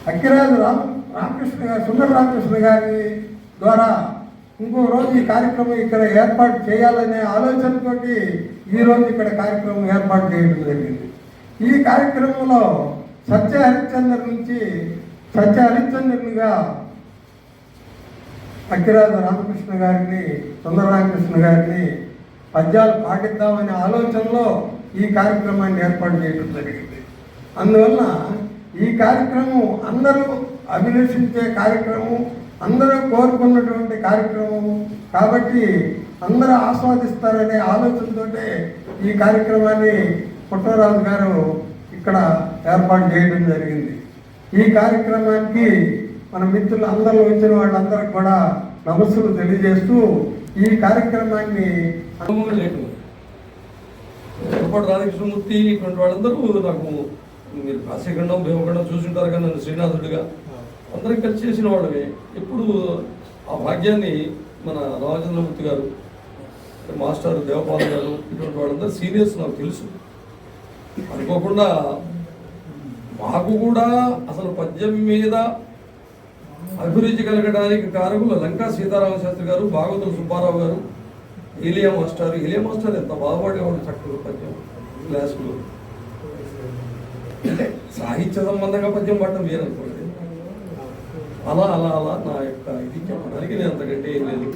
అక్కిరాజు రామకృష్ణ గారు, సుందర రామకృష్ణ గారి ద్వారా ఇంకో రోజు ఈ కార్యక్రమం ఇక్కడ ఏర్పాటు చేయాలనే ఆలోచనతోటి ఈరోజు ఇక్కడ కార్యక్రమం ఏర్పాటు చేయడం జరిగింది. ఈ కార్యక్రమంలో సత్య హరిశ్చంద్రునిగా అక్కిరాజు రామకృష్ణ గారిని, సుందర రామకృష్ణ గారిని పద్యాలు పాటిద్దామనే ఆలోచనలో ఈ కార్యక్రమాన్ని ఏర్పాటు చేయడం జరిగింది. అందువల్ల ఈ కార్యక్రమం అందరూ అభిలషించే కార్యక్రమం, అందరూ కోరుకున్నటువంటి కార్యక్రమం కాబట్టి అందరూ ఆస్వాదిస్తారనే ఆలోచనతో ఈ కార్యక్రమాన్ని పుట్టరాజు గారు ఇక్కడ ఏర్పాటు చేయడం జరిగింది. ఈ కార్యక్రమానికి మన మిత్రులు అందరూ వచ్చిన వాళ్ళందరికీ కూడా నమస్సులు తెలియజేస్తూ ఈ కార్యక్రమాన్ని రాధాకృష్ణమూర్తి ఇటువంటి వాళ్ళందరూ నాకు మీరు కాశీఖండం భీమఖండం చూసుంటారు కదా, నన్ను శ్రీనాథుడిగా అందరం కలిసి చేసిన వాళ్ళమే. ఇప్పుడు ఆ భాగ్యాన్ని మన రామచంద్రమూర్తి గారు, మాస్టర్ దేవపాల గారు, ఇటువంటి వాళ్ళందరూ సీనియర్స్ నాకు తెలుసు. అనుకోకుండా మాకు కూడా అసలు పద్యం మీద అభిరుచి కలగడానికి కారకులు లంకా సీతారామశాస్త్రి గారు, భాగవతులు సుబ్బారావు గారు, ఈలియా మాస్టర్ ఎంత బాగుపడేవాడు చక్కగా పద్యం క్లాసులు. అంటే సాహిత్య సంబంధంగా పద్యం పడటం వేరనుకోండి. అలా అలా అలా నా యొక్క ఇది చెప్పడానికి నేను అంతకంటే ఏం లేదు.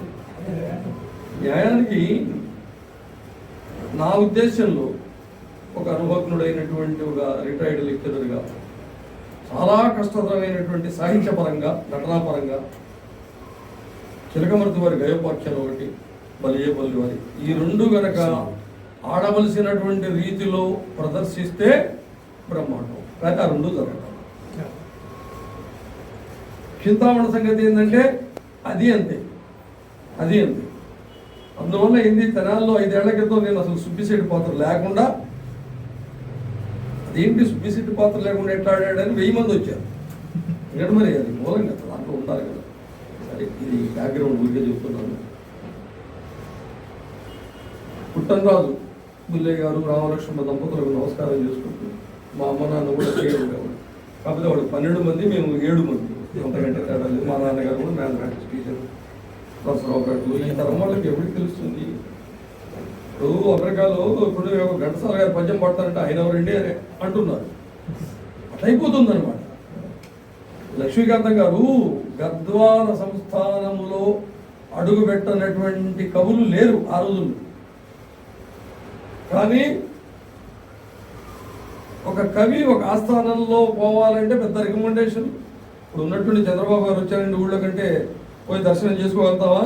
న్యాయానికి నా ఉద్దేశంలో ఒక అనుభవజ్ఞుడైనటువంటి ఒక రిటైర్డ్ లెక్చరర్గా చాలా కష్టతరమైనటువంటి సాహిత్యపరంగా, నటనాపరంగా చిలకమర్తి వారి గయోపాఖ్యానం ఒకటి, బలియేపల్లి వారి, ఈ రెండు గనక ఆడవలసినటువంటి రీతిలో ప్రదర్శిస్తే బ్రహ్మాండం. కానీ ఆ రెండు జరగదు. చింతామణ సంగతి ఏంటంటే అది అంతే. అందువల్ల ఏంది, తెనాల్లో 5 ఏళ్ల క్రితం నేను అసలు సుబ్బిశెట్టి పాత్ర లేకుండా, అదేంటి సుబ్బిశెట్టి పాత్ర లేకుండా ఎట్లా ఆడాడని 1000 మంది వచ్చారు. ఎందుకంటే మరి అది మూలం కదా, దాంట్లో ఉండాలి కదా. సరే, ఇది బ్యాక్గ్రౌండ్ ఊరికే చెప్తున్నాను. పుట్టనరాజు బుల్లయ్య గారు, రామలక్ష్మణ దంపతులకు నమస్కారం చేసుకుంటున్నాను. మా అమ్మ నాన్న కూడా చేయడం కాబట్టి, కాకపోతే వాడు 12 మంది, మేము 7 మంది, అంతకంటే తేడా లేదు. మా నాన్నగారు కూడా మ్యాథమెటిక్స్ టీచర్, ప్రొఫెసర్ ఒకటి. ఈ తరం వాళ్ళకి ఎవరికి తెలుస్తుంది? ఇప్పుడు అమెరికాలో ఇప్పుడు ఘంటసాల గారు పద్యం పడతారంటే ఆయన ఎవరండి అని అంటున్నారు. అట్లా అయిపోతుంది అనమాట. లక్ష్మీకాంతం గారు గద్వాల సంస్థానములో అడుగు పెట్టనటువంటి కవులు లేరు ఆ రోజుల్లో. కానీ ఒక కవి ఒక ఆస్థానంలో పోవాలంటే పెద్ద రికమెండేషన్. ఇప్పుడు ఉన్నటువంటి చంద్రబాబు గారు వచ్చారండి ఊళ్ళో కంటే పోయి దర్శనం చేసుకోగలుగుతావా?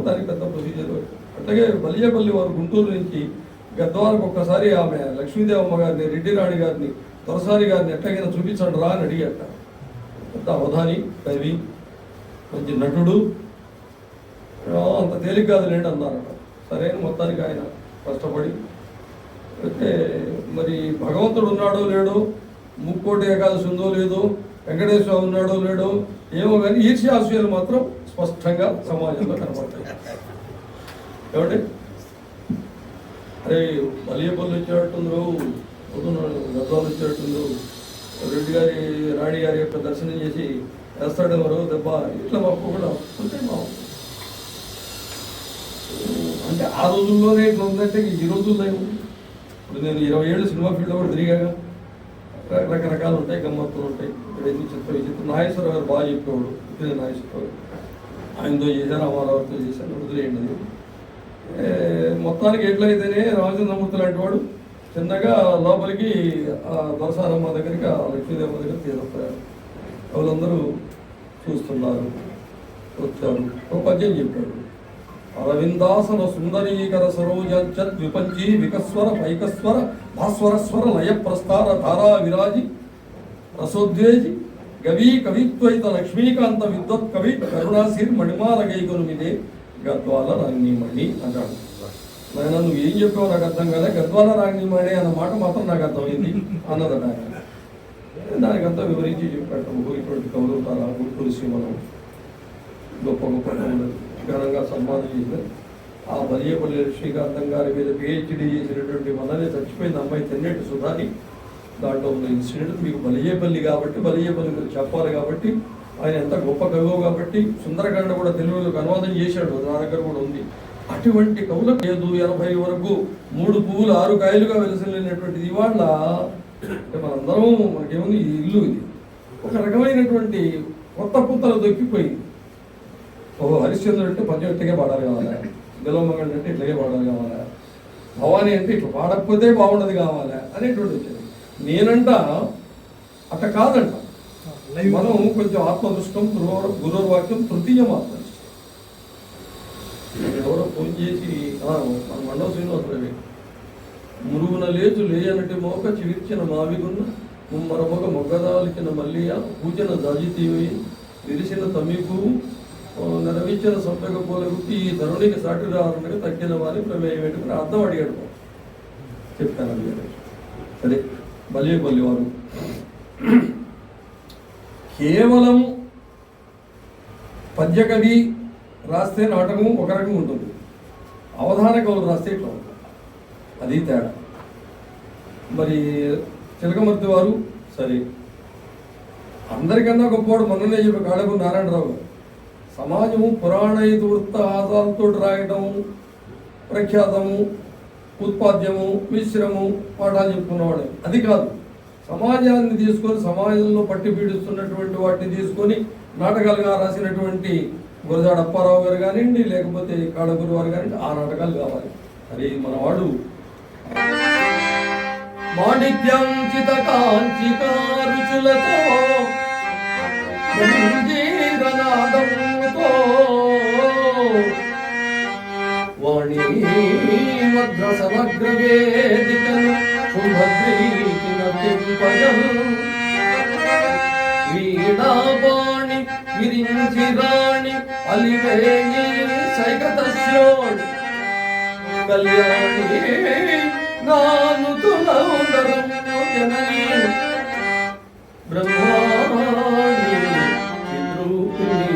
దానికి పెద్ద ప్రొసీజర్. అట్లాగే బలియేపల్లి వారు గుంటూరు నుంచి గద్వాలకు ఒక్కసారి ఆమె లక్ష్మీదేవమ్మ గారిని, రెడ్డి రాణి గారిని, దొరసారి గారిని ఎట్లాగైనా చూపించండి రా అని అడిగాట. పెద్ద అవధాని, కవి, మంచి నటుడు, అంత తేలిక కాదు లేండి అన్నారట. సరైన మొత్తానికి ఆయన కష్టపడి అయితే మరి భగవంతుడు ఉన్నాడో లేడో, ముక్కోటి ఏకాదశి ఉందో లేదో, వెంకటేశ్వర ఉన్నాడో లేడో ఏమో, కానీ ఈర్ష్యాసూయలు మాత్రం స్పష్టంగా సమాజంలో కనపడతాయి. కాబట్టి అరే బలియపల్లి వచ్చేటట్టుందో, గద్వాలు వచ్చేటట్టుందో, రెడ్డి గారి రాణి గారి యొక్క దర్శనం చేసి వేస్తాడు ఎవరో దెబ్బ, ఇట్లా మాకు కూడా ఉంటే అంటే ఆ రోజుల్లోనే ఇట్లా ఉందంటే ఈ రోజుల్లో ఇప్పుడు నేను 20 ఏళ్ళు సినిమా ఫీల్డ్లో కూడా తిరిగాగా. రకరకాలు ఉంటాయి, గమ్మత్తులు ఉంటాయి. ఇక్కడ ఎన్ని చిత్రం నాగేశ్వర గారు బాగా చెప్పేవాడు. ఇప్పుడు నాగేశ్వర గారు ఆయనతో చేశాను, అమరావతితో చేశాను, వదిలేయండి. మొత్తానికి ఎట్లయితేనే రామచంద్రమూర్తి లాంటి వాడు చిన్నగా లోపలికి దొరసారమ్మ దగ్గరికి, లక్ష్మీదేవమ్మ దగ్గర తీరపోయారు. వాళ్ళందరూ చూస్తున్నారు. వచ్చారు, ఒక పద్యం చెప్పాడు. అరవిందాసన సుందరీకర సరోజ విపంచీ వికస్వర పైకస్వర భాస్వరస్వర లయ ప్రస్తార ధారా విరాజి రసోద్వేజి గవీ కవిత్వైత లక్ష్మీకాంత విద్వత్ కవి కరుణాశీర్ మణిమాల గైకొనుమిదే గద్వాల రాగ్నిమణి అంటాడు. నాయన నువ్వు ఏం చెప్పావు నాకు అర్థం కదా, గద్వాల రాగ్నిమణి అన్న మాట మాత్రం నాకు అర్థమైంది అన్నదట. దానికంతా వివరించి చెప్పాడు. ఇటువంటి కవులు ఉంటారా, గుంటూరు సీమలో గొప్ప గొప్ప కవులు ఘనంగా సన్మానం చేశారు. ఆ బలియపల్లి శ్రీకాంతం గారి మీద PhD చేసినటువంటి మననే చచ్చిపోయింది అమ్మాయి తెన్నేటి సుధాని. దాంట్లో ఉన్న ఇన్సిడెంట్ మీకు బలియేపల్లి కాబట్టి బలియేపల్లి మీరు చెప్పాలి కాబట్టి ఆయన ఎంత గొప్ప కవువు కాబట్టి సుందరకాండ కూడా తెలుగులోకి అనువాదం చేశాడు, నా దగ్గర కూడా ఉంది. అటువంటి కవులకు 80 వరకు 3 పువ్వులు 6 కాయలుగా వెలసిల్లినటువంటిది ఇవాళ మనందరం మనకేముంది ఈ ఇల్లు ఇది ఒక రకమైనటువంటి కొత్త పుత్తలు దొక్కిపోయింది. ఓహో హరిశ్చంద్రుడు అంటే పద్యం ఇట్లాగే పాడాలి కావాలా, బిలవమగండి అంటే ఇట్లాగే పాడాలి కావాలా, భవానీ అంటే ఇట్లా పాడకపోతే బాగుండదు కావాలా అనేటువంటి వచ్చింది. నేనంట అట్లా కాదంట, మనం కొంచెం ఆత్మదృష్టం గురువాక్యం తృతీయం ఆత్మదృష్టం. ఎవరో ఫోన్ చేసి మన మండవ శ్రీనివాసరావు మురుగున లేచు లేయనటి మోక చివిర్చిన మావిగున్న ముమ్మరమొక మొగ్గదాలిచిన మల్లియ పూజన దాజితీవి విరిసిన తమ్మిపు నెరవేర్చిన సంపెగ పూల గుట్టి ఈ ధరునికి సాటి రావాలనగా తగ్గిన వారి ప్రమేయం ఏంటి అర్థం అడిగాడు. చెప్తాను అడిగాడు. అదే బలియపల్లి వారు కేవలం పద్యకవి రాస్తే నాటకం ఒక రకంగా ఉంటుంది, అవధాన కవులు రాస్తే ఇట్లా ఉంటుంది, అది తేడా. మరి చిలకమర్తి వారు సరే అందరికన్నా గొప్పవాడు మొన్ననే చెప్పి కాళకు నారాయణరావు గారు సమాజము పురాణ ఇతివృత్త ఆధారాలతో రాయటము ప్రఖ్యాతము ఉత్పాద్యము మిశ్రము పాఠాలు చెప్పుకున్నవాడు. అది కాదు, సమాజాన్ని తీసుకొని సమాజంలో పట్టి పీడిస్తున్నటువంటి వాటిని తీసుకొని నాటకాలుగా రాసినటువంటి గురజాడ అప్పారావు గారు కానివ్వండి, లేకపోతే కాళగురు వారు కానివ్వండి, ఆ నాటకాలు కావాలి. అది మనవాడు మాణిక్యం చితకాంచికారుచులతో మంజీరనాదముతో వాణి మద్ర సమగ్ర వేదికను సుభద్రీకిన తింపయం వీణాపాణి విరించి రాణి అలివేణి సైకతశ్యోణి కళ్యాణి నాను తులౌదరం జనని బ్రహ్మాణి చిద్రూపిణి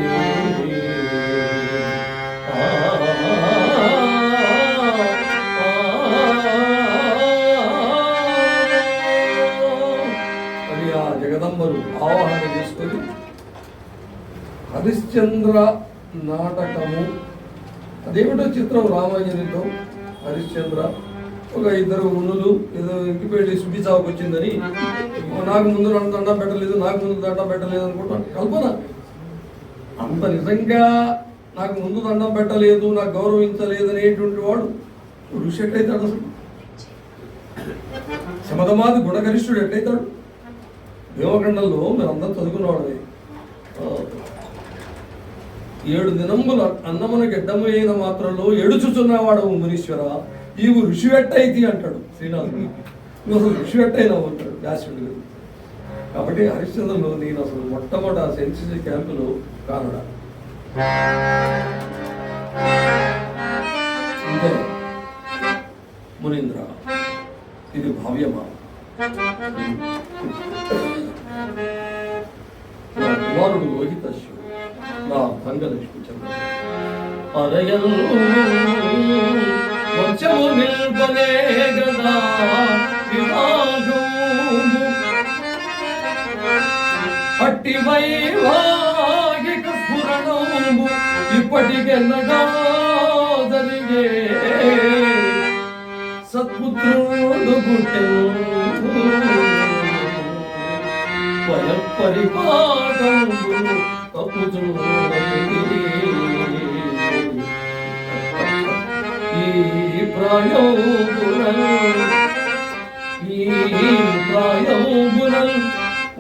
అని ఆ జగదంబరు ఆవాహన చేసుకొని హరిశ్చంద్ర నాటకము అదేమిటో చిత్రం రామాయణంలో హరిశ్చంద్ర ఒక 2 మునులు ఏదో ఇంటికి వెళ్ళి సుబిచావుకు వచ్చిందని నాకు ముందు దండం పెట్టలేదు, నాకు ముందు దండం పెట్టలేదు అనుకుంటాను. కల్పన అంత నిజంగా నాకు ముందు దండం పెట్టలేదు, నాకు గౌరవించలేదు అనేటువంటి వాడు ఋషి ఎట్టయితాడు? అసలు శమధమాది గుణగరిష్ఠుడు ఎట్టయితాడు? దేవఖండంలో మీరు అందరూ చదువుకున్నవాడు. 7 దినంబుల అన్నమున గెడ్డమైన మాత్రంలో ఎడుచుచున్నవాడు మునీశ్వర ఈవు ఋషివెట్టయితి అంటాడు శ్రీనాథుడు. నువ్వు అసలు ఋషివెట్టయినావు అంటాడు వ్యాసుడు గారు. కాబట్టి హరిశ్చంద్రలో నేను అసలు మొట్టమొదటి ఆ సెన్సిసి క్యాంపులో కానడా అంటే మునీంద్ర ఇది భావ్యమా? నా కుమారుడు లోహితశ్యు నా భంగలక్ష్మి చంద్ర అరయల్ వంశము నిల్పనే గదా వివాహము అట్టి వైవాహిక స్ఫురణము ఇప్పటికెన్నడా జరిగే సత్పుత్రుడు పుట్టెను పరిపాటము తప్పుచున్నది ఈ ప్రాయమునల్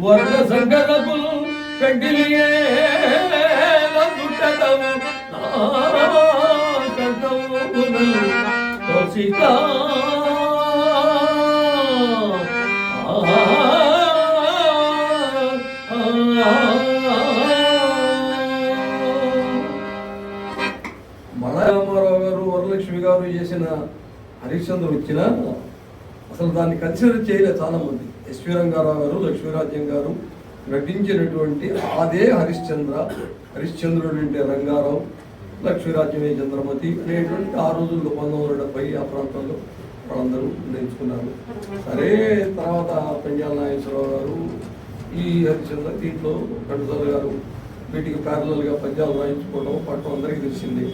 వర్ణ సంగరపులు కండిలియేటము కౌశికా రామారావు గారు వరలక్ష్మి గారు చేసిన హరిశ్చంద్ర వచ్చిన అసలు దాన్ని కన్సిడర్ చేయలేదు చాలా మంది. ఎస్వి రంగారావు గారు, లక్ష్మీరాజ్యం గారు నటించినటువంటి అదే హరిశ్చంద్రుడు అంటే రంగారావు, లక్ష్మీరాజ్యమే చంద్రమతి అనేటువంటి ఆ రోజుల్లో 1970 ఆ ప్రాంతంలో వాళ్ళందరూ నిర్ణయించుకున్నారు. సరే తర్వాత పెంజాల నాగేశ్వరరావు గారు, ఈ హరిశ్చంద్ర, దీంట్లో కండుదల గారు వీటికి ప్యారలల్గా పద్యాలు రాయించుకోవడం పట్టడం అందరికీ తెలిసింది.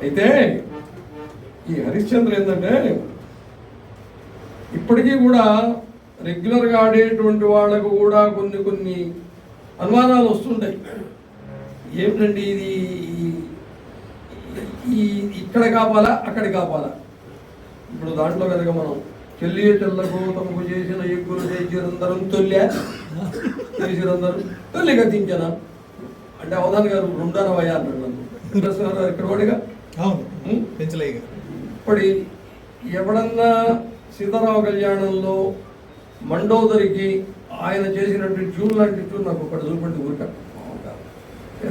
అయితే ఈ హరిశ్చంద్ర ఏంటంటే ఇప్పటికీ కూడా రెగ్యులర్గా ఆడేటువంటి వాళ్ళకు కూడా కొన్ని అనుమానాలు వస్తుంటాయి. ఏమిటండి ఇది, ఈ ఇక్కడ కాపాలా అక్కడ కాపాలా? ఇప్పుడు దాంట్లో కనుక మనం చెల్లి చెల్లకు తమకు చేసిన ఎక్కులు చేసిరందరం చేసిరందరూ తొల్లి గతించనా అంటే అవధాన్ గారు రెండనవయ్యా అన్నాడు ఇక్కడ వాడిగా. ఇప్పటి ఎవడన్నా సీతారామ కళ్యాణంలో మండోదరికి ఆయన చేసినటువంటి ట్యూన్ లాంటి ట్యూన్ నాకు ఒకటి చూపండి ఊరిక.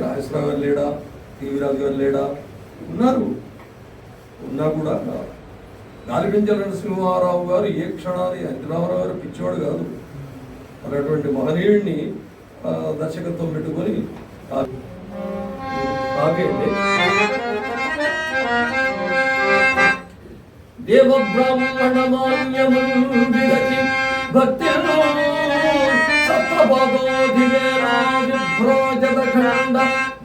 రాజేశ్వరరావు గారు లేడా, టీవీరాజు గారు లేడా, ఉన్నారు. ఉన్నా కూడా గాలిపించల నరసింహారావు గారు ఏ క్షణాన్ని, అంజనారావు గారు పిచ్చివాడు కాదు, మరి అటువంటి మహనీయుడిని దర్శకత్వం పెట్టుకొని దేవ బ్రాహ్మణ మాన్యముందిరచి భక్తిలో సత్రపదోధివేలా విభ్రాజత ఖండ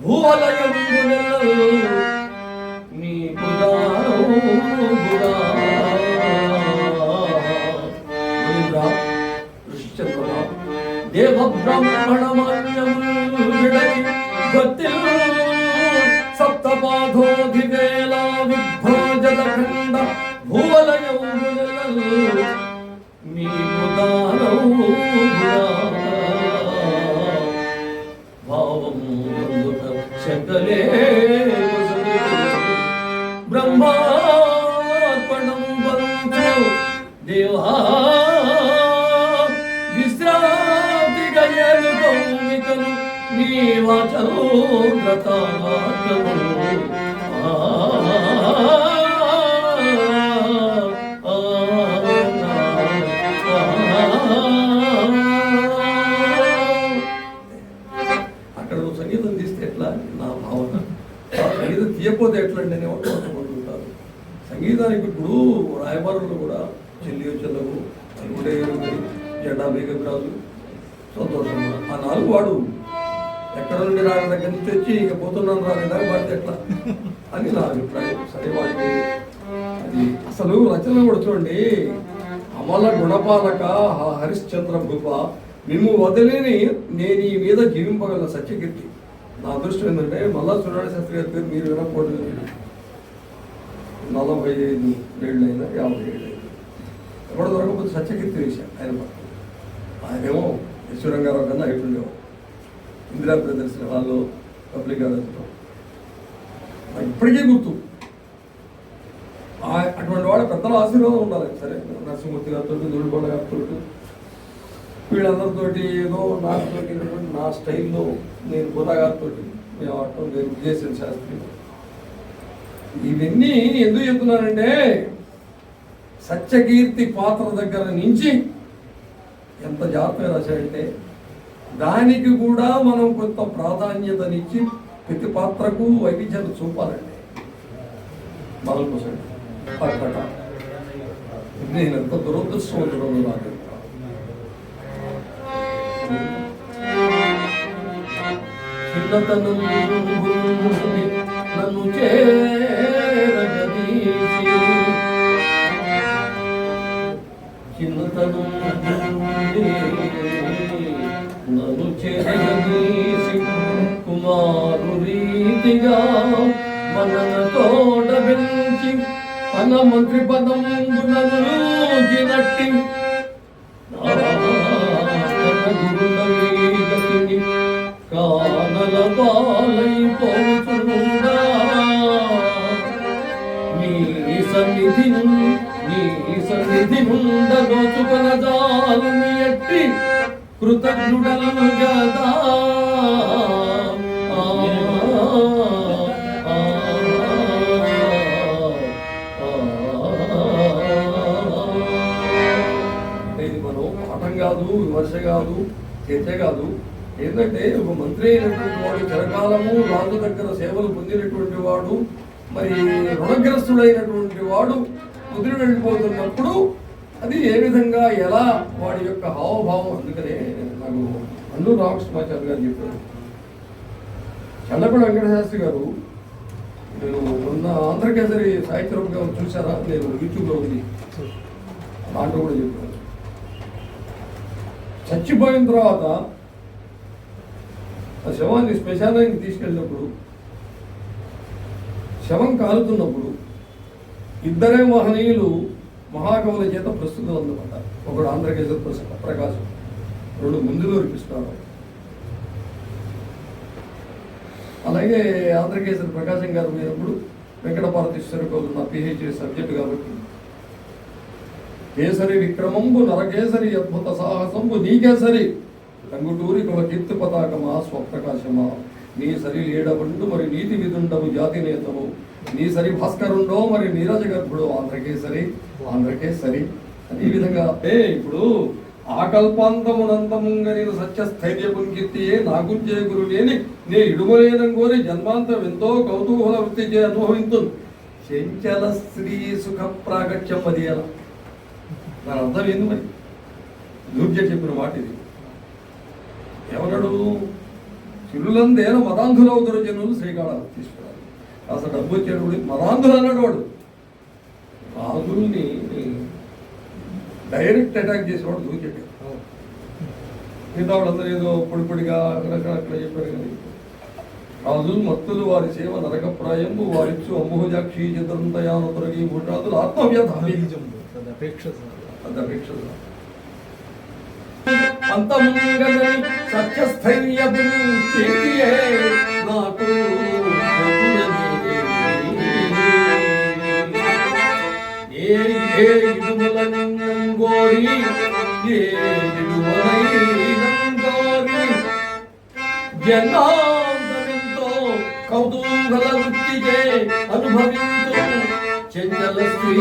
భూవలయంబునెల్ల నీ దేవ బ్రాహ్మణ మాన్యముందిరచి భక్తిలో సప్తపాధోధివేలా విభ్రాజత ఖండ భూవలయంబునెల్ల నీ భావం శకలే బ్రహ్మార్పణం వంతు దేవా విశ్రాంతి గయలు కౌమికలు నీ వాచోగ్రతాటము అక్కడ సంగీతం తీస్తే ఎట్లా నా భావన, సంగీతం తీయకపోతే ఎట్లా అండి అని అనుకుంటుంటారు. సంగీతానికి ఇప్పుడు రాయబారులు కూడా చెల్లి చెల్లవు అనుకుంటే జెండా బేగరాజు సంతోషం ఆ నాలుగు వాడు ఎక్కడ నుండి రాని దగ్గర నుంచి వచ్చి ఇక పోతున్నాను రాలేదా వాడితే ఎట్లా అని నా అభిప్రాయం. సరే వాడికి అది అసలు రచన కూడా చూడండి. అమల గుణపాలక హరిశ్చంద్ర భూప మేము వదిలేని నేను ఈ మీద జీవింపగల సత్యకీర్తి. నా అదృష్టం ఏంటంటే మల్లా సూర్యనారాయణ శాస్త్రి గారి పేరు మీరు వినకపోవడం 45 ఏళ్ళైనా 50 ఏళ్ళైనా ఎక్కడ దొరకకపోతే సత్యకీర్తి వేశాను ఆయన పక్కన. ఆయనేమో యశ్వరంగారావు కన్నా అయిపోయిండేమో ఇందిరా ప్రదర్శన హాల్లో పబ్లిక్ గార్డెన్స్లో ఇప్పటికీ గుర్తు. అటువంటి వాళ్ళ పెద్దల ఆశీర్వాదం ఉండాలి. సరే నరసింహమూర్తి గారితో, దుర్గొండ గారితో, వీళ్ళందరితోటి ఏదో నాతోటి నా స్టైల్లో నేను బుర్రా గారితో మేము ఆడటం, నేను విజయసేన శాస్త్రి, ఇవన్నీ ఎందుకు చెప్తున్నానంటే సత్యకీర్తి పాత్ర దగ్గర నుంచి ఎంత జాగ్రత్తగా రాశాడంటే దానికి కూడా మనం కొంత ప్రాధాన్యతనిచ్చి ప్రతి పాత్రకు వైవిధ్యాన్ని చూపాలండి. మన కోసం పక్కట నేను ఎంత దురదృష్టవంతుడు నాకు. చిన్నతనం నన్ను చేరగదీసి, చిన్నతనం నన్ను చేరగదీసి కుమారు రీతిగా మనన తోడ పెంచి మన మంత్రి పదమునట్టి గురుండీ కానల పాలైపోతుందా నీ సన్నిధి నుండదోచుకొన జాలుని ఎట్టి కృతజ్ఞుడలు గదా. ఇది మనం పాఠం కాదు, విమర్శ కాదు, చర్చ కాదు. ఏంటంటే ఒక మంత్రి అయినటువంటి వాడు చిరకాలము రాజు దగ్గర సేవలు పొందినటువంటి వాడు, మరి రుణగ్రస్తుడైనటువంటి వాడు కుదిరి వెళ్ళిపోతున్నప్పుడు అది ఏ విధంగా ఎలా వాడి యొక్క హావభావం. అందుకనే నాకు అల్లూరు రామకృష్ణమాచార్య గారు చెప్పారు, చల్లపల్లి వెంకటశాస్త్రి గారు, నేను మొన్న ఆంధ్రకేసరి సాహిత్య రూపకం చూసారా, నేను యూట్యూబ్లో ఉంది, దాంట్లో కూడా చెప్పాను. చచ్చిపోయిన తర్వాత ఆ శవాన్ని శ్మశానానికి తీసుకెళ్ళినప్పుడు శవం కాలుతున్నప్పుడు ఇద్దరే మహనీయులు మహాకవుల చేత ప్రస్తుతం అన్నమాట. ఒకడు ఆంధ్రకేసరి ప్రకాశం, రెండు ముందులూరి కృష్ణారావు. అలాగే ఆంధ్రకేసరి ప్రకాశం గారు పోయినప్పుడు వెంకటపార్వతీశ్వర కవులు నా పిహెచ్డి సబ్జెక్ట్ కాబట్టి, కేసరి విక్రమంబు నరకేసరి అద్భుత సాహసంబు నీకేసరి టంగుటూరి కుల కీర్తి పతాకమా స్వప్రకాశమా నీ సరి లేడబండు మరి నీతి విధుండవు జాతి నేతవు నీ సరి భాస్కరుండో మరి నీరజ గర్భుడు ఆంధ్రకేసరి ఆంధ్రకేసరి అని ఈ విధంగా. ఇప్పుడు ఆకల్పాంతమునంతముంగ నేను సత్యస్థైర్యపు కీర్తియే నాగుంచే గురు లేని నే ఇడుమలేనం కోరి జన్మాంతం ఎంతో కౌతూహల వృత్తి చే అనుభవించు చెంచల స్త్రీ సుఖ ప్రాగట్యం అది ఎలా. దాని అర్థం ఏంది మరి? దూర్జ చెప్పిన మాట ఇది. ఎవరడు చిరులందేన మదాంధులవుతారు జనులు శ్రీకాళహస్తీశ్వరాలు. అసలు డబ్బు వచ్చేటప్పుడు మదాంధులు అన్నాడు వాడు. రాజుల్ని డైరెక్ట్ అటాక్ చేసేవాడు దూర్జటి. మిగతా వాళ్ళందరూ ఏదో పొడిపొడిగా అక్కడ చెప్పారు కానీ, రాజులు మత్తులు వారి సేవ నరకప్రాయంబు వారిచ్చు అంబుజాక్షి చంద్రంతయాను తొలగి భూషాదులు ఆత్మవ్యత అదపేక్ష అంతముంగదని సత్యస్థైర్యపు కీర్తియే నాకు ఏ ఇడుమలనంగోరి ఏ ఇడుమలైనంగోరి జనాంతమెంతో కౌతూహల వృత్తిచే అనుభవించు చెంచల స్త్రీ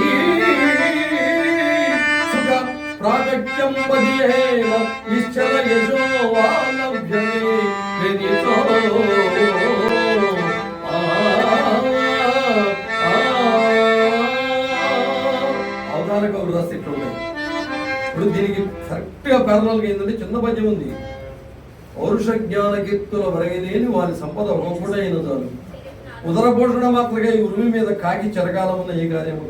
ప్రాగట్యం బదియేన నిశ్చల యశో వాలభ్యమే వెనితో అవతార కవులు రాస్తే ఇట్లా ఉన్నాయి. ఇప్పుడు దీనికి కరెక్ట్గా ప్యారలల్గా ఏంటంటే చిన్న పద్యం ఉంది. పౌరుష జ్ఞాన కీర్తుల వరగలేని వారి సంపద ఒకప్పుడే అయిన చాలు ఉదర పోషణ మాత్రగా ఈ ఉరిమి మీద కాకి చెరకాలమున్న ఏ కార్యము.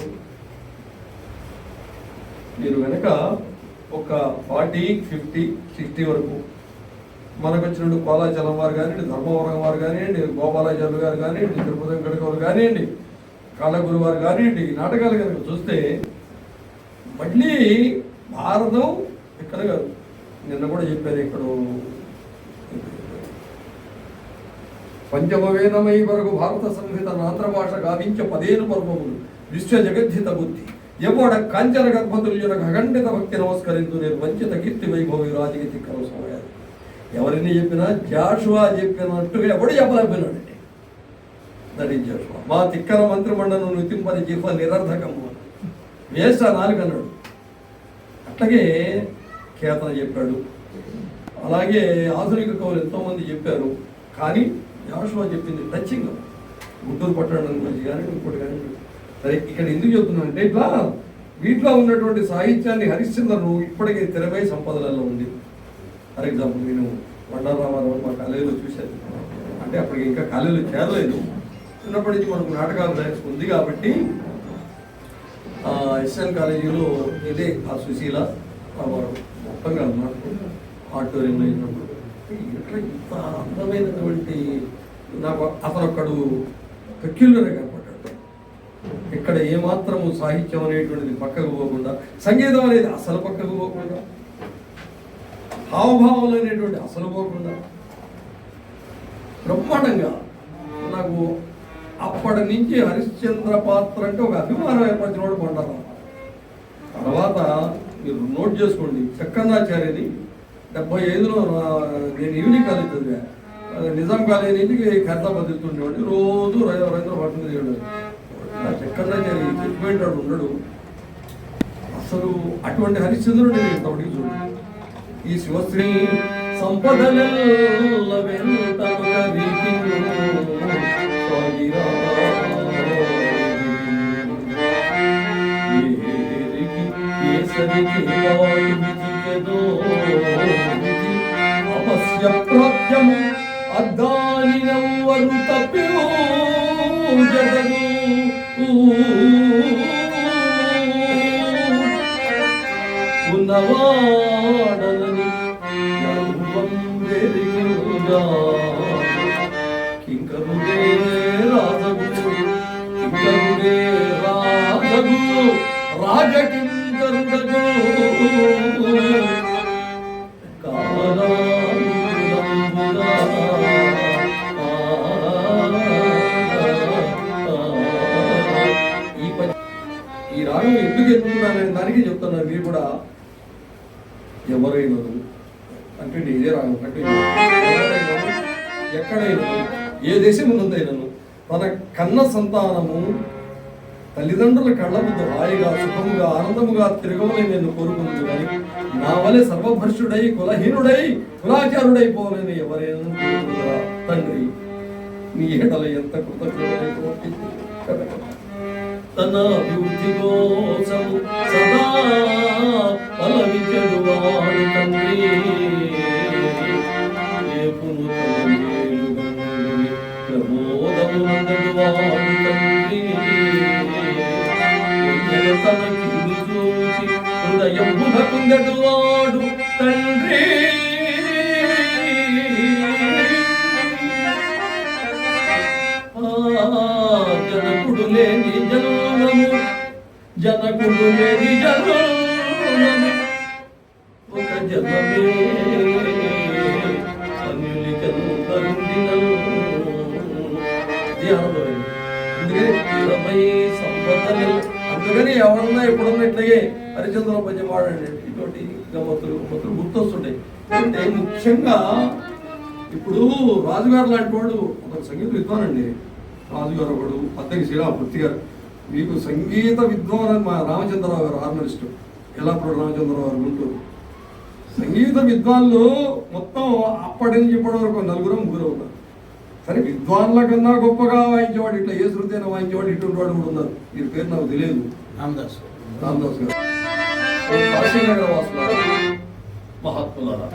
మీరు వెనక ఒక 40, 50, 60 వరకు మనకు వచ్చినట్టు కోలాచలం వారు కానివ్వండి, ధర్మవరం వారు కానివ్వండి, గోపాలాచార్యులు గారు కానివ్వండి, తిరుపతి వెంకటకవులు కానివ్వండి, కాళ్ళగురు వారు కానివ్వండి, నాటకాలు కనుక చూస్తే మళ్ళీ భారతం ఇక్కడ కాదు. నిన్న కూడా చెప్పారు, ఇక్కడ పంచమవేదమై వరకు భారత సంహిత ఆంధ్ర భాష గావించ 15 పర్వములు విశ్వ జగద్ధిత బుద్ధి ఎవడ కాంచన గర్భతుల్యుల అఖండిత భక్తి నమస్కరించు నేను వంచిత కీర్తి వైభవి రాజకీయ తిక్కల సమయాలు. ఎవరిని చెప్పినా జాషువా చెప్పినట్టుగా ఎవడు చెప్పలేకపోయినాడండి. That is Jashuva. మా తిక్కల మంత్రిమండలం నితింపని జీవ నిరర్ధకము వేస్ట్ ఆ 4 అన్నాడు. అట్లాగే కేతన చెప్పాడు, అలాగే ఆధునిక కవులు ఎంతోమంది చెప్పారు. కానీ జాషువా చెప్పింది టచింగ్. గుంటూరు పట్టణం గురించి కానీ ఇంకోటి కానీ. సరే, ఇక్కడ ఎందుకు చెప్తున్నానంటే ఇట్లా వీటిలో ఉన్నటువంటి సాహిత్యాన్ని హరిశ్చంద్రుడు ఇప్పటికే తెరపై సంపదలలో ఉంది. ఫర్ ఎగ్జాంపుల్ నేను బండారు రామారావు మా కాలేజీలో చూశాను. అంటే అప్పటికి ఇంకా కాలేజీలో చేరలేదు. చిన్నప్పటి నుంచి మనకు నాటకాలు బ్రాంచ్ ఉంది కాబట్టి ఎస్ఎన్ కాలేజీలో ఇదే ఆ సుశీల మొత్తంగా ఆడిటోరియంలో అయినప్పుడు ఇట్లా ఇంత అందమైనటువంటి నాకు అతను ఒక్కడు పెక్యులర్గా కనపడ్డాడు. ఇక్కడ ఏమాత్రము సాహిత్యం అనేటువంటిది పక్కకు పోకుండా, సంగీతం అనేది అసలు పక్కకు పోకుండా, హావభావాలు అనేటువంటి అసలు పోకుండా బ్రహ్మాండంగా నాకు అప్పటి నుంచి హరిశ్చంద్ర పాత్ర అంటే ఒక అభిమానం ఏర్పరిచినోడు కొంటారు. తర్వాత మీరు నోట్ చేసుకోండి, చక్కన్నాచార్యని 75లో నేను ఈవినింగ్ కాలేజ్ చదివా. నిజాం కాలేజీ నుంచి ఖైరతాబాద్ వెళ్తుండేవాడిని. రోజు రవీంద్ర భవన్ దిగాడు. చక్కన్నాచార్య జడ్జిమెంట్ వాడు ఉండడు. అసలు అటువంటి హరిశ్చంద్రుడు నేను ఇంతవరకు చూడు. ఈ శివశ్రీ సంపదల ఈశ్వరికి వాడు విధియదో అవశ్య ప్రాప్యము అద్దానినెవ్వరు తప్పిజగదు ఉన్నవాడనని నలువందెరిగుగా కింకరుడే రాజగు కింకరుడే రాజగు రాజకింకరుడగు కామరాజులంబుగా ఈ రాగం ఎందుకు ఎత్తుకున్నాననే దానికి చెప్తున్నారు మీరు కూడా. ఎవరైనా అంటే ఇదే రాగం కంటిన్యూ ఎక్కడైనా ఏ దేశం ఉన్నదైనను తన కన్న సంతానము తల్లిదండ్రుల కళ్ళ ముందు హాయిగా సుఖముగా ఆనందముగా తిరగవలే నేను కోరుకుంది కానీ నా వలె సర్వభర్షుడై కులహీనుడై కులాచారుడై పోలేని ఎవరైనా కోరుకుందా తండ్రి నీ ఎడల ఎంత కృతజ్ఞత తన అభివృద్ధి కోసము సదా పలవించడు వాడు తండ్రి ప్రమోదమునందడు వాడు తండ్రి తన కింది చూచి హృదయమునకుందడు వాడు తండ్రి జనకుడు లేని జనము జనకుడు లేని జనము ఒక జనమే అన్యులికను కరుణినను అందుకని సంపదలు అందుకని ఎవరన్నా ఎప్పుడన్నా ఇట్లాగే హరిచంద్ర పద్యం వాడండి ఇటువంటి గమ్మతులు గుర్తొస్తుంటాయి. అంటే ముఖ్యంగా ఇప్పుడు రాజుగారు లాంటి వాడు ఒక సంగీత విద్వానండి. రాజుగారు ఒకడు పద్దెకి శ్రీరామూర్తి గారు మీకు సంగీత విద్వాన్ అని మా రామచంద్రరావు గారు ఆర్నలిస్టు ఎలాప్పుడు రామచంద్రరావు గారు గుంటూరు సంగీత విద్వాన్లు మొత్తం అప్పటి నుంచి ఇప్పటి వరకు ముగ్గురు ఉన్నారు. సరే విద్వాన్ల కన్నా గొప్పగా వాయించేవాడు ఇట్లా ఏ శృతి అయినా వాయించేవాడు ఇటువంటి వాడు కూడా ఉన్నారు. వీరి పేరు నాకు తెలియదు. రామదాస్ గారు కాశీనగర వాసుల మహాత్ములారా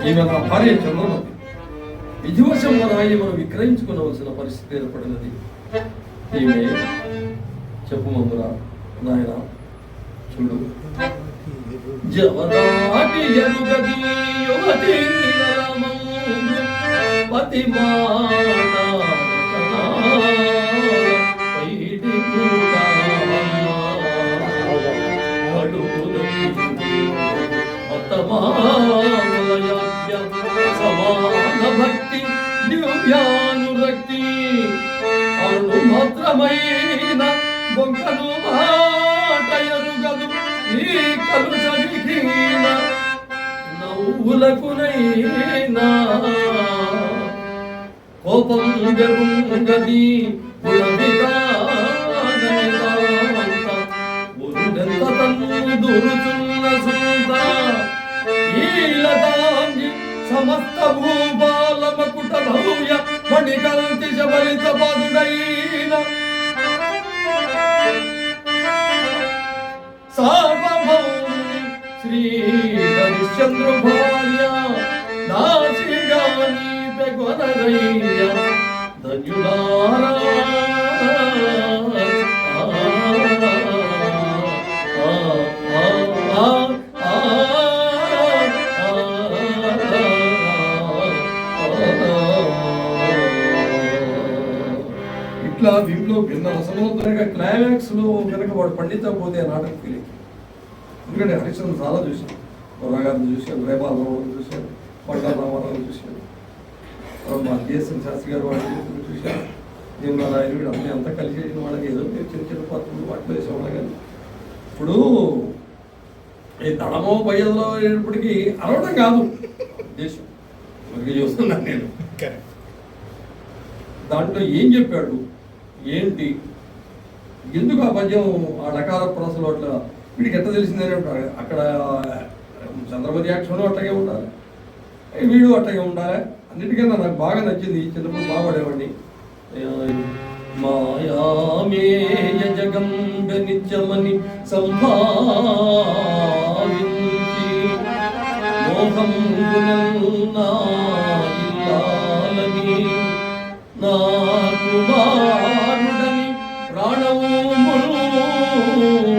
ఈమె నా భార్య చంద్రమతి. విధివశం మన ఈమెను విక్రయించుకోవలసిన పరిస్థితి ఏర్పడినది. ఈమె చెప్పు మందురా నాయన చూడు జవదాటి ఎరుగది యువతి సమాన భక్తి దివ్యానురక్తి అను మాత్రమైన బొంకను మాట ఎరుగదు ఈ కలుషవిహీన నవ్వులకునైనా కోపం గరుంగది ఉరుడెంత తన్ను దూరుచున్న సుంత ఈలదాంగి సమస్త భూపాల మకుట భవ్య మణికల్తి శబలిత పదుడైన సార్వభౌమి శ్రీ హరిశ్చంద్ర భార్య దాసిగాని పెగొనరయ్య ధన్యులారా ఇట్లా దీంట్లో భిన్న రసమవుతున్నాయి. క్లైమాక్స్ లో కనుక వాడు పండించకపోతే నాటక ఫీలింగ్. ఎందుకంటే హరిశ్చంద్ర చాలా చూశాను, గారిని చూశాను, రేపాలరావు చూశాను, పట్టాల రామారావు చూశాను, మా కేఎస్ఎన్ శాస్త్రి గారు వాడి చూశాను, దేవనారాయణ వీడు అన్నీ అంతా కలిసి చేసిన వాళ్ళకి ఏదో చిన్న చిన్న పాత్రలు వాటిలో వేసేవాళ్ళ. కానీ ఇప్పుడు ఈ దళమో పయ్యలో అయినప్పటికీ అరవడం కాదు ఉద్దేశం. మనకి చూస్తున్నాను నేను దాంట్లో ఏం చెప్పాడు, ఏంటి, ఎందుకు ఆ పద్యం ఆ డకార ప్రాసలు అట్లా వీడికి ఎట్లా తెలిసిందని అక్కడ చంద్రమతి యాక్షన్ అట్లాగే ఉండాలి, వీడు అట్లాగే ఉండాలి. అన్నిటికన్నా నాకు బాగా నచ్చింది, చిన్నప్పుడు బాగా పడేవాడిని మాయామేయ జగంబ నిత్యమని సంభావించి మోహం గుణన్నా ఇల్లాలని నా కుమారుడని ప్రాణము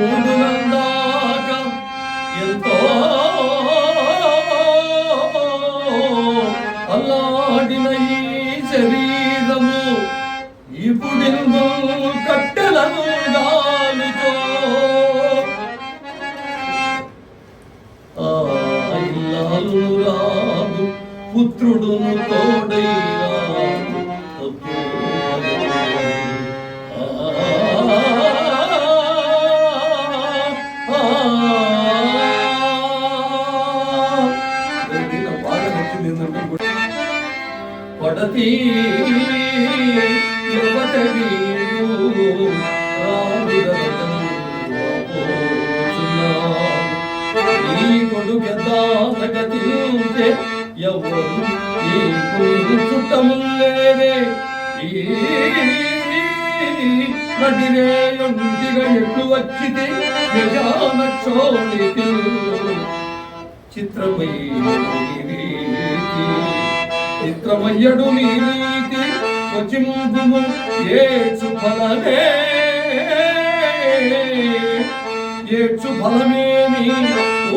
ముడునందాక ఎంతో అల్లాడిన ఈ శరీరము ఇప్పుడెందు కట్టెలను గాలుతో ఇల్లాలు రాదు పుత్రుడును తోడై రాదు బాగా నచ్చింది ఏంటంటే పడతీ యువతీ ఈ కొడుకెద్దాగతి ఎవరు ఈ చుట్టముల్లేరే ఈ నడిరేయుంటిగా ఎట్లు వచ్చితే ప్రజానక్షోణికి చిత్రమయ్యడు నీ నీతి వచ్చిందుము ఏడ్చు ఫలమే ఏడ్చు ఫలమేమి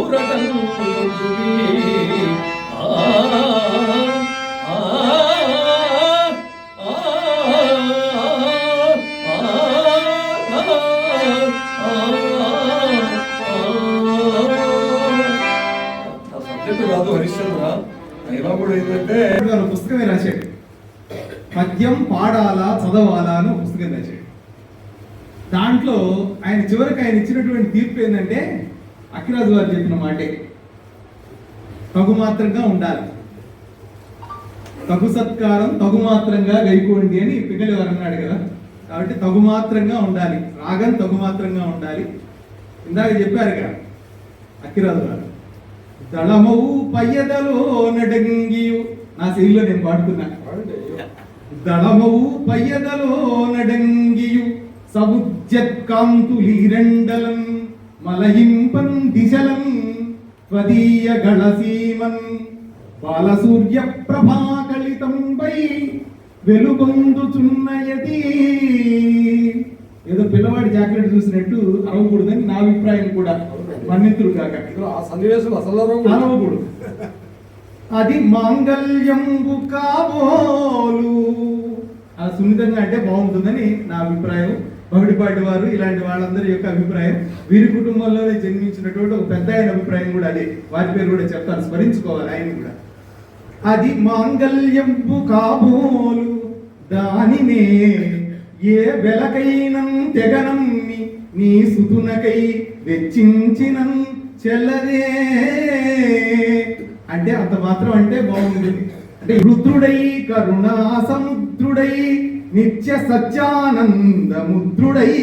ఊరటం సబ్జెక్టు కాదు హరిశ్చంద్ర అయినా కూడా ఏంటంటే పుస్తకమే రాశాడు. పద్యం పాడాలా చదవాలా అని ఒక పుస్తకం రాశాడు. దాంట్లో ఆయన చివరికి ఆయన ఇచ్చినటువంటి తీర్పు ఏంటంటే అక్కిరాజు గారు చెప్పిన మాటే, తగు మాత్రంగా ఉండాలి, తగు సత్కారం తగు మాత్రంగా గైకోండి అని పిల్లలు వారు అన్నాడు కదా. కాబట్టి తగు మాత్రంగా ఉండాలి, రాగం తగు మాత్రంగా ఉండాలి. ఇందాక చెప్పారు కదా అక్కిరాజు గారు, దళమవు పయ్యదలో నడంగియు, నా శైలిలో నేను పాడుతున్నా. దళమవు పయ్యదలో నడంగియు సముజ్జత్కాంతులీరెండలం మలయింపం దిశలం త్వదీయ గళసీమన్ బాలసూర్య ప్రభాకళితంపై వెలుగొందుచున్నయతి. ఏదో పిల్లవాడి జాకెట్ చూసినట్టు అరవకూడదని నా అభిప్రాయం కూడా, మన్నితుడు కాక ఆ సన్నివేశం అసలు అరవకూడదు. అది మాంగళ్యంబు కాబోలు, ఆ సున్నితంగా అంటే బాగుంటుందని నా అభిప్రాయం. బహుడిపాటి వారు ఇలాంటి వాళ్ళందరి యొక్క అభిప్రాయం, వీరి కుటుంబంలోనే జన్మించినటువంటి ఒక పెద్ద ఆయన అభిప్రాయం కూడా అదే. వారి పేరు కూడా చెప్తాను, స్మరించుకోవాలి ఆయన కూడా. అది మాంగళ్యంబు కాబోలు దానినే ఏ వెలకైనం తెగనమ్మి నీ సుతునకై వెచ్చించిన చెల్లదే. అంటే అంత మాత్రం అంటే బాగుంది. అంటే రుద్రుడై కరుణా సముద్రుడై నిత్య సత్యానందముద్రుడై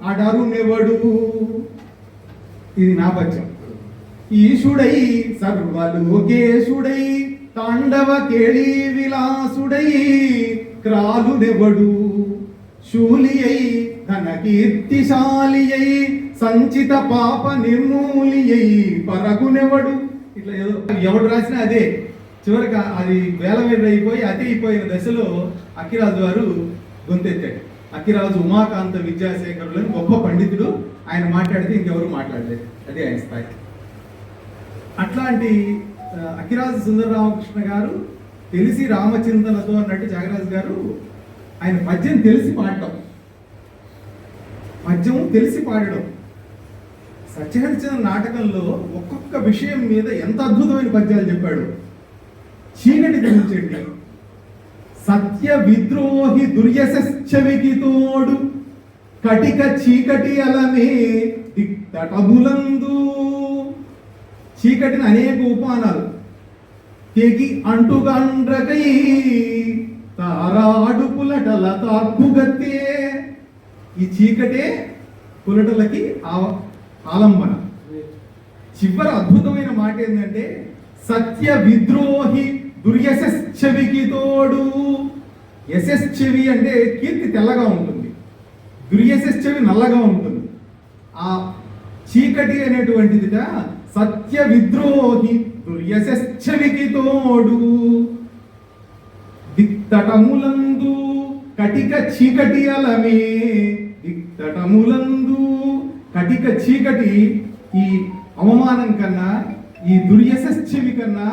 అడరునెవడు. ఇది నా పద్యం. ఈశుడై సర్వలోకేశుడై తాండవ కేళీ విలాసుడై క్రాలునెవడు. శూలి అయి ధన కీర్తిశాలి అయి సంచిత పాప నిర్మూలి అయి పరగునెవడు. ఇట్లా ఏదో ఎవడు రాసినా అదే. చివరికి అది వేల మీద అయిపోయి అతి అయిపోయిన దశలో అక్కిరాజు గారు గొంతెత్తాడు. అక్కిరాజు ఉమాకాంత విద్యాశేఖరులని గొప్ప పండితుడు, ఆయన మాట్లాడితే ఇంకెవరు మాట్లాడలేదు, అదే ఆయన స్థాయి. అట్లాంటి అక్కిరాజు సుందర రామకృష్ణ గారు తెలిసి రామచింతనతో అన్నట్టు త్యాగరాజు గారు ఆయన పద్యం తెలిసి పాడటం, పద్యం తెలిసి పాడడం. సత్యహరిచంద్ర నాటకంలో ఒక్కొక్క విషయం మీద ఎంత అద్భుతమైన పద్యాలు చెప్పాడు. చీకటి గురించండి, సత్య విద్రోహి దుర్యశవికి తోడు కటిక చీకటి అలమే దిక్తటబులందు. చీకటిని అనేక ఉపమానాలు, తెగి అంటుగండ్రకై తారాడు పులటల తార్పుగత్తే. ఈ చీకటే పులటలకి ఆలంబన. చివరి అద్భుతమైన మాట ఏంటంటే సత్య విద్రోహి దుర్యశవికి తోడు. యశస్వి అంటే కీర్తి తెల్లగా ఉంటుంది, దుర్యశశ్చవి నల్లగా ఉంటుంది. ఆ చీకటి అనేటువంటిదిట సత్య విద్రోహి దుర్యశశ్చవికి తోడు దిక్తటములందు కటిక చీకటి అలమే. దిక్తటములందు కటిక చీకటి ఈ అవమానం కన్నా, ఈ దుర్యశశ్చవి కన్నా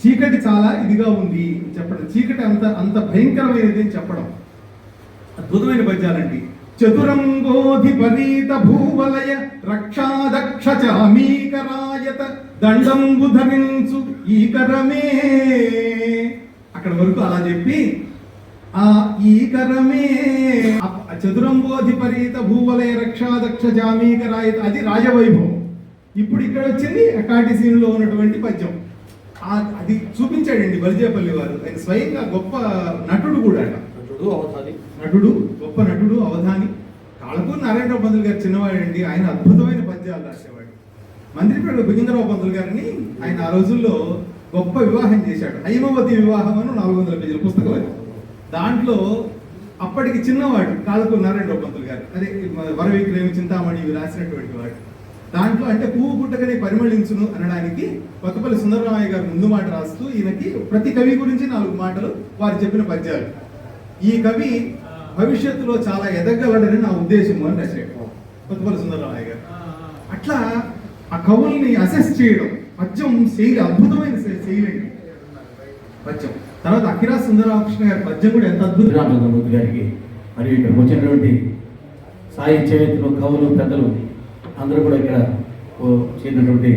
చీకటి చాలా ఇదిగా ఉంది చెప్పడం. చీకటి అంత భయంకరమైనది అని చెప్పడం. అద్భుతమైన పద్యాలండి. చతురంగోధిపరీత భూవలయ రక్షాదక్ష చామీకరాయత దండంబు ధరించు ఈకరమే. అక్కడ వరకు అలా చెప్పి ఆ ఈకరమే చతురంగోధిపరీత భూవలయ రక్షాదక్ష చామీకరాయత, అది రాజవైభవం. ఇప్పుడు ఇక్కడ వచ్చింది అకాటి సీన్లో ఉన్నటువంటి పద్యం. అది చూపించాడండి బలిజేపల్లి వారు. ఆయన స్వయంగా గొప్ప నటుడు కూడా. నటుడు, గొప్ప నటుడు, అవధాని. కాళపూరి నారాయణరావు పంతులు గారు చిన్నవాడండి. ఆయన అద్భుతమైన పద్యాలు రాసేవాడు. మంత్రిపేట భుజంగరావు పంతులు గారిని ఆయన ఆ రోజుల్లో గొప్ప వివాహం చేశాడు. హైమవతి వివాహం అని 400 పేజీల పుస్తకం అది. దాంట్లో అప్పటికి చిన్నవాడు కాళపూరి నారాయణరావు పంతులు గారు. అదే వరవిక్రమి చింతామణి ఇవి రాసినటువంటి వాడు. దాంట్లో అంటే పువ్వు పుట్టకనే పరిమళించును అనడానికి కొత్తపల్లి సుందరరామయ్య గారు ముందు మాట రాస్తూ ఈయనకి ప్రతి కవి గురించి 4 మాటలు వారు చెప్పిన పద్యాలు. ఈ కవి భవిష్యత్తులో చాలా ఎదగలడని నా ఉద్దేశం అని రాశాడు కొత్తపల్లి సుందరరామయ్య గారు. అట్లా ఆ కవుల్ని అసెస్ చేయడం పద్యం శైలి, అద్భుతమైన శైలి అండి పద్యం. తర్వాత అఖిరా సుందరరామకృష్ణ గారి పద్యం కూడా ఎంత అద్భుతం. రామచంద్రమూర్తి గారికి మరియు ఇక్కడ వచ్చినటువంటి సాహిత్యవేత్తలు, కవులు, పెద్దలు అందరూ కూడా ఇక్కడ చేరినటువంటి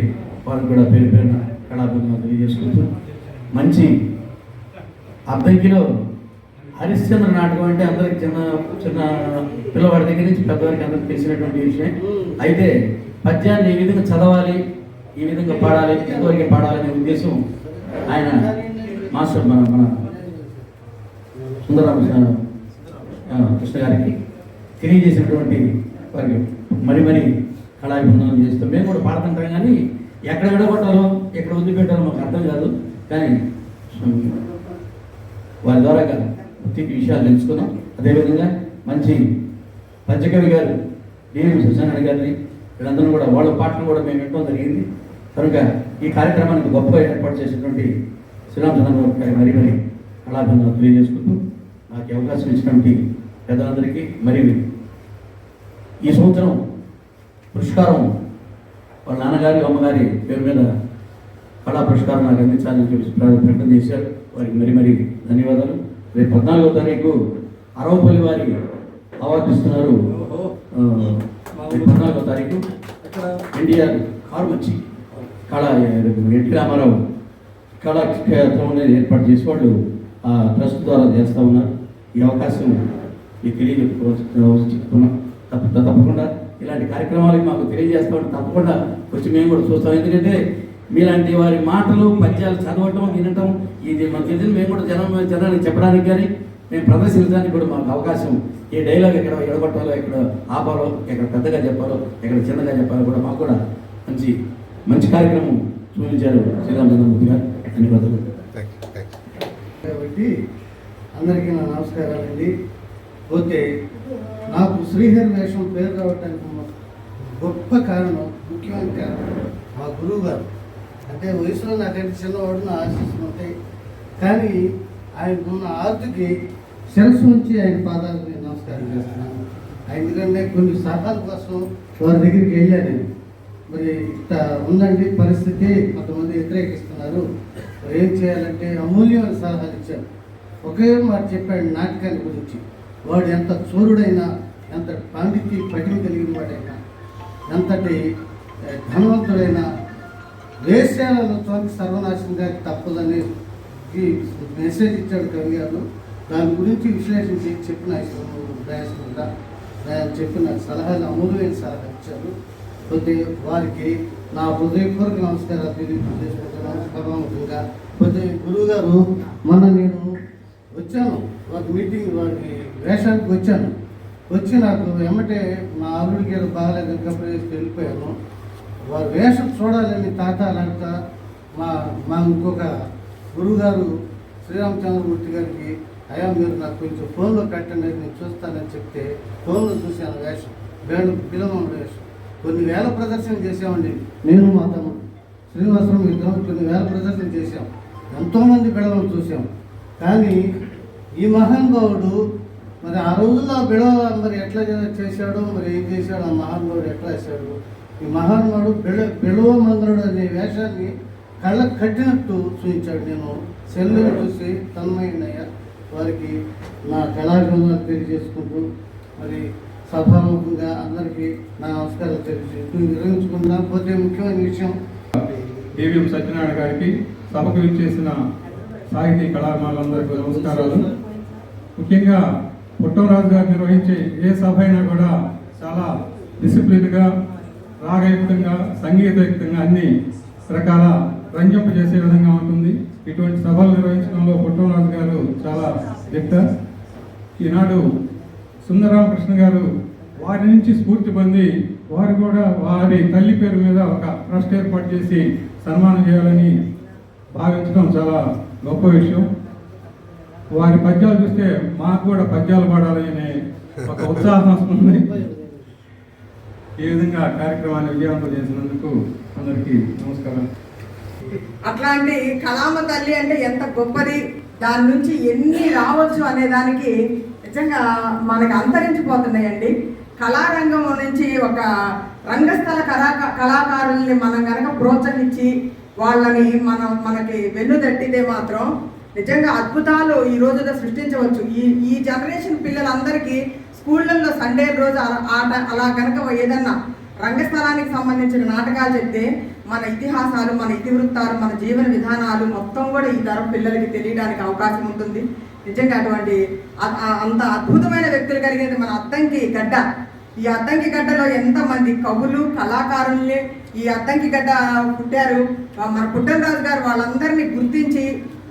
వారికి కూడా పేరు పేరున కళాభివందనాలు తెలియజేసుకుంటూ, మంచి అద్దంకిలో హరిశ్చంద్ర నాటకం అంటే అందరికి చిన్న చిన్న పిల్లవాడి దగ్గర నుంచి పెద్దవారికి అందరికి తెలిసినటువంటి విషయం. అయితే పద్యాన్ని ఈ విధంగా చదవాలి, ఈ విధంగా పాడాలి, ఎంతవరకు పాడాలనే ఉద్దేశం ఆయన మాస్టర్ మన సుందరరామ కృష్ణ గారికి తెలియజేసినటువంటి వారికి మరి కళాభివందనం చేస్తాం. మేము కూడా పాడుతుంటాం, కానీ ఎక్కడ విడగొట్టాలో ఎక్కడ వదిలిపెట్టాలో మాకు అర్థం కాదు. కానీ వారి ద్వారా ప్రతి విషయాలు తెలుసుకున్నాం. అదేవిధంగా మంచి పద్యకవి గారు డివి సత్యనారాయణ గారిని వీళ్ళందరూ కూడా వాళ్ళ పాటలు కూడా మేము వినడం జరిగింది. కనుక ఈ కార్యక్రమానికి గొప్ప ఏర్పాటు చేసినటువంటి శ్రీరామచంద్రరావు గారి మరి కళాభివందనాలు తెలియజేసుకుంటూ, నాకు అవకాశం ఇచ్చినటువంటి పెద్దలందరికీ మరియు ఈ సంవత్సరం పురస్కారం వాళ్ళ నాన్నగారి అమ్మగారి పేరు మీద కళా పురస్కారం నాకు అందించాలని చెప్పి ప్రకటన చేశారు. వారికి మరి ధన్యవాదాలు. రేపు 14వ తారీఖు అరవపల్లి వారి అవార్డు ఇస్తున్నారు. 14వ తారీఖు ఎన్టీఆర్ కార్మచ్చి కళా ఎన్టీ రామారావు కళాక్షేత్రం అనేది ఏర్పాటు చేసి వాళ్ళు ఆ ట్రస్ట్ ద్వారా చేస్తూ ఉన్నారు. ఈ అవకాశం మీకు చెప్తున్నాం. తప్పకుండా ఇలాంటి కార్యక్రమాలకి మాకు తెలియజేస్తూ ఉంటే తప్పకుండా వచ్చి మేము కూడా చూస్తాం. ఎందుకంటే మీలాంటి వారి మాటలు, పద్యాలు చదవటం, వినటం, ఇది మాకు తెలియదు. మేము కూడా జనానికి చెప్పడానికి కానీ మేము ప్రదర్శించడానికి కూడా మాకు అవకాశం, ఏ డైలాగ్ ఎక్కడ ఎడగొట్టాలో, ఎక్కడ ఆపాలో, ఎక్కడ పెద్దగా చెప్పాలో, ఎక్కడ చిన్నగా చెప్పాలో కూడా మాకు కూడా మంచి కార్యక్రమం చూపించారు శ్రీరామచంద్రమూర్తి గారు. ధన్యవాదాలు. కాబట్టి అందరికీ నా నమస్కారాలండి. పోతే నాకు శ్రీహరి వేషం పేరు రావటానికి గొప్ప కారణం, ముఖ్యమైన కారణం మా గురువు గారు. అంటే వయసులో నాకంటే చిన్నవాడు, నా ఆశీస్సులు ఉంటాయి, కానీ ఆయనకున్న ఆర్తికి శిరస్సు నుంచి ఆయన పాదాలకు నేను నమస్కారం చేస్తున్నాను. ఎందుకంటే కొన్ని సలహాల కోసం వారి దగ్గరికి వెళ్ళాను. మరి ఇంత ఉందండి పరిస్థితి, కొంతమంది వ్యతిరేకిస్తున్నారు, మరి ఏం చేయాలంటే అమూల్యమైన సలహాలు ఇచ్చారు. ఒకే మాట చెప్పాడు నాటకాన్ని గురించి. వాడు ఎంత చోరుడైనా, ఎంత పాండిత్య పటిమ కలిగిన వాడైనా, ఎంతటి ధనవంతుడైనా వేశ్యాలలో తోటి సర్వనాశంగా తప్పదని మెసేజ్ ఇచ్చాడు కవి గారు. దాని గురించి విశ్లేషించి చెప్పిన దయాశంగా చెప్పిన సలహాలు అమూల్యమైన సలహా ఇచ్చారు. పోతే వారికి నా హృదయపూర్వక నమస్కారాలు తెలియజేసుకుంటున్నాను సభాముఖంగా. పోతే గురువు గారు మొన్న నేను వచ్చాను, వారి మీటింగ్, వారికి వేషానికి వచ్చి నాకు ఎమ్మటే మా ఆవిడికి ఏదో బాగాలేదు కప్పుడు వెళ్ళిపోయాను. వారి వేషం చూడాలని తాత అలాంటి మా ఇంకొక గురువుగారు శ్రీరామచంద్రమూర్తి గారికి అయ్యా మీరు నాకు కొంచెం ఫోన్లో పెట్టండి నేను చూస్తానని చెప్తే ఫోన్లో చూశాను వేషం బిలమం వేషం కొన్ని వేల ప్రదర్శన చేసామండి. నేను మా తమ్ముడు శ్రీనివాసరావు ఇద్దరం కొన్ని వేల ప్రదర్శన చేశాం. ఎంతోమంది బిడవలు చూసాం. కానీ ఈ మహానుభావుడు మరి ఆ రోజుల్లో ఆ బిడవ మరి ఎట్లా చేశాడో మరి ఏం చేశాడు, ఆ మహానుభావుడు ఎట్లా వేశాడు. ఈ మహానుభావుడు బిడవ మంగళుడు అనే వేషాన్ని కళ్ళకు కట్టినట్టు చూపించాడు. నేను సెల్లుని చూసి తన్మయ్యనయ్య వారికి నా కళాభివందనాలు తెలియజేసుకుంటూ మరి సభాముఖంగా అందరికీ నా నమస్కారాలు తెలియజేస్తూ నిర్వహించుకుంటున్నా. పోతే ముఖ్యమైన విషయం డివిఎం సత్యనారాయణ గారికి, సభకు విచ్చేసిన సాహితీ కళాకారులందరికీ నమస్కారాలు. ముఖ్యంగా పుట్టమరాజు గారు నిర్వహించే ఏ సభ అయినా కూడా చాలా డిసిప్లిన్గా, రాగయుక్తంగా, సంగీతయుక్తంగా అన్ని రకాల రంజింప చేసే విధంగా ఉంటుంది. ఇటువంటి సభలు నిర్వహించడంలో పుట్టమరాజు గారు చాలా దిట్ట. ఈనాడు సుందరరామకృష్ణ గారు వారి నుంచి స్ఫూర్తి పొంది వారు కూడా వారి తల్లి పేరు మీద ఒక ట్రస్ట్ ఏర్పాటు చేసి సన్మానం చేయాలని భావించడం చాలా గొప్ప విషయం. వారి పద్యాలు చూస్తే మాకు కూడా పద్యాలు పాడాలనే ఒక ఉత్సాహం వస్తుంది. ఈ విధంగా కార్యక్రమాన్ని విజయవంతం చేసినందుకు అందరికీ నమస్కారం. అట్లాంటి కళామ తల్లి అంటే ఎంత గొప్పది, దాని నుంచి ఎన్ని రావచ్చు అనే దానికి నిజంగా మనకి అంతరించిపోతున్నాయండి. కళారంగం నుంచి ఒక రంగస్థల కళాకారుల్ని మనం కనుక ప్రోత్సహించి వాళ్ళని మనకి వెన్ను తట్టితే మాత్రం నిజంగా అద్భుతాలు ఈ రోజులో సృష్టించవచ్చు. ఈ జనరేషన్ పిల్లలందరికీ స్కూళ్ళల్లో సండే రోజు ఆట అలా కనుక ఏదన్నా రంగస్థలానికి సంబంధించిన నాటకాలు చెప్తే మన ఇతిహాసాలు, మన ఇతివృత్తాలు, మన జీవన విధానాలు మొత్తం కూడా ఈ తరం పిల్లలకి తెలియడానికి అవకాశం ఉంటుంది. నిజంగా అటువంటి అంత అద్భుతమైన వ్యక్తులు కలిగేది మన అద్దంకి గడ్డ. ఈ అద్దంకి గడ్డలో ఎంతమంది కవులు, కళాకారుల్ని ఈ అద్దంకి గడ్డ పుట్టారు. మన పుట్టనరాజు గారు వాళ్ళందరినీ గుర్తించి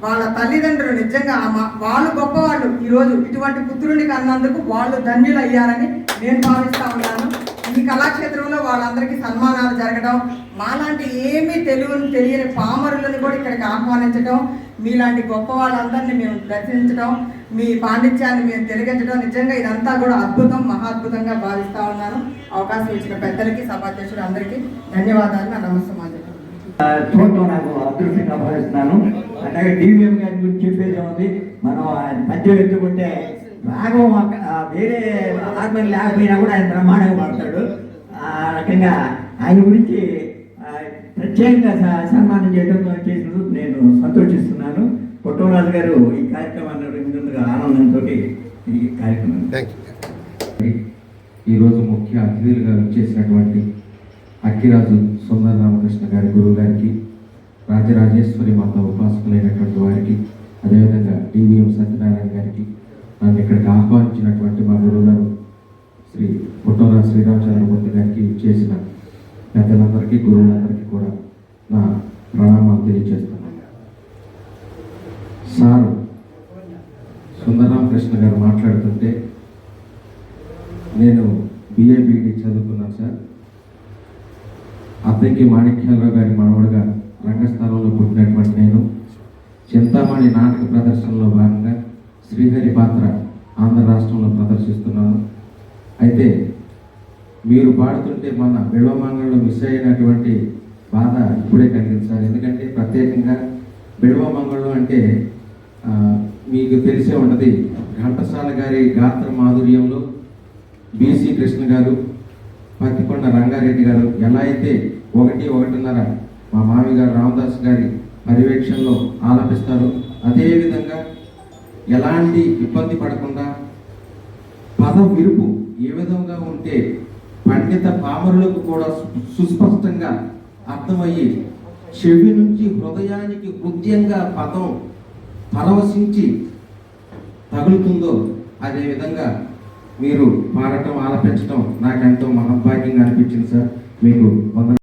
వాళ్ళ తల్లిదండ్రులు నిజంగా వాళ్ళు గొప్పవాళ్ళు. ఈరోజు ఇటువంటి పుత్రుడిని కన్నందుకు వాళ్ళు ధన్యులు అయ్యారని నేను భావిస్తూ ఉన్నాను. ఈ కళాక్షేత్రంలో వాళ్ళందరికీ సన్మానాలు జరగడం, మాలాంటి ఏమీ తెలియని పామరులను కూడా ఇక్కడికి ఆహ్వానించడం, మీలాంటి గొప్ప వాళ్ళందరినీ మేము దర్శించడం, మీ పాండిత్యాన్ని మేము తెలిగించడం నిజంగా ఇదంతా కూడా అద్భుతం, మహాద్భుతంగా భావిస్తూ ఉన్నాను. అవకాశం ఇచ్చిన పెద్దలకి, సభాధ్యక్షుడు అందరికీ ధన్యవాదాలు. నా నమస్కారం. చూడటం నాకు అదృష్టంగా భావిస్తున్నాను. అలాగే డివిఎం గారి గురించి చెప్పేది ఉంది. మనం మధ్య ఎత్తుకుంటే రాఘవం వేరే ఆత్మని లేకపోయినా కూడా ఆయన బ్రహ్మాండంగా పడతాడు. ఆ రకంగా ఆయన గురించి ప్రత్యేకంగా సన్మానం చేయడం చేసినందుకు నేను సంతోషిస్తున్నాను. పుట్టమరాజు గారు ఈ కార్యక్రమాన్ని నిర్వహించినందుకు ఆనందంతో ఈ కార్యక్రమం. ఈరోజు ముఖ్య అతిథులుగా వచ్చేసినటువంటి అక్కిరాజు సుందర రామకృష్ణ గారి గురువు గారికి, రాజరాజేశ్వరి మాత ఉపాసకులైనటువంటి వారికి, అదేవిధంగా డివిఎం సత్యనారాయణ గారికి, నన్ను ఇక్కడికి ఆహ్వానించినటువంటి మా గురువు గారు శ్రీ పుట్టమరాజు శ్రీరామచంద్రమూర్తి గారికి చేసిన పెద్దలందరికీ, గురువులందరికీ కూడా నా ప్రణామాలు తెలియజేస్తున్నాను. సారు సుందరరామకృష్ణ గారు మాట్లాడుతుంటే నేను బిఏ బీఈడి చదువుకున్నాను సార్. అద్దెకి మాణిక్యాలరావు గారి మనవడుగా రంగస్థలంలో పుట్టినటువంటి నేను చింతామణి నాటక ప్రదర్శనలో భాగంగా శ్రీహరి పాత్ర ఆంధ్ర రాష్ట్రంలో ప్రదర్శిస్తున్నాను. అయితే మీరు పాడుతుంటే మన బిల్వమంగళంలో మిస్ అయినటువంటి బాధ ఇప్పుడే కలిగింది సార్. ఎందుకంటే ప్రత్యేకంగా బిల్వమంగళం అంటే మీకు తెలిసే ఉన్నది, ఘంటసాల గారి గాత్ర మాధుర్యంలో బీసీ కృష్ణ గారు, పత్తికొండ రంగారెడ్డి గారు ఎలా అయితే 1-1:30 మా మామి గారు రామదాస్ గారి పర్యవేక్షణలో ఆలపిస్తారు, అదేవిధంగా ఎలాంటి ఇబ్బంది పడకుండా పదం విరుపు ఏ విధంగా ఉంటే పండిత పామరులకు కూడా సుస్పష్టంగా అర్థమయ్యి చెవి నుంచి హృదయానికి హృదయంగా పదం పరవశించి తగులుతుందో అదేవిధంగా మీరు పాడటం, ఆలపించడం నాకెంతో మహద్భాగ్యంగా అనిపించింది సార్. మీకు